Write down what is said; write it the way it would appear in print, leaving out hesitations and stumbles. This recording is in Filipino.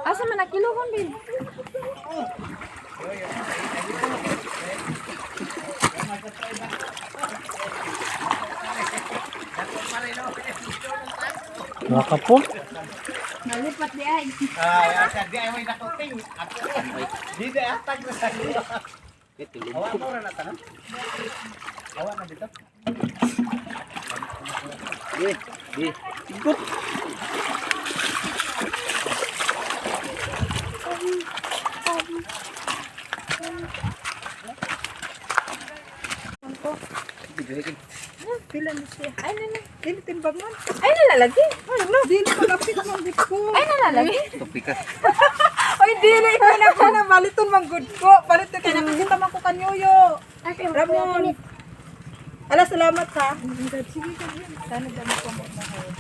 Asa man nakiluhon din? Maka po. Malipat di ay. Di ay may nakuting. Di ay atag na sa iyo. Awa mo rin natin. Awa na dito. Good. Pila ni siya. Ay nana. Dili timbang man. Ay nalalagi. Ay no, dili malapit man gud ko. Ay nalalagi. Ay dili ko na baliton man gud ko. Baliton kay nakakita man ko kanyoyo. Ramon. Ala salamat ha. Sige, sana dami ko mo.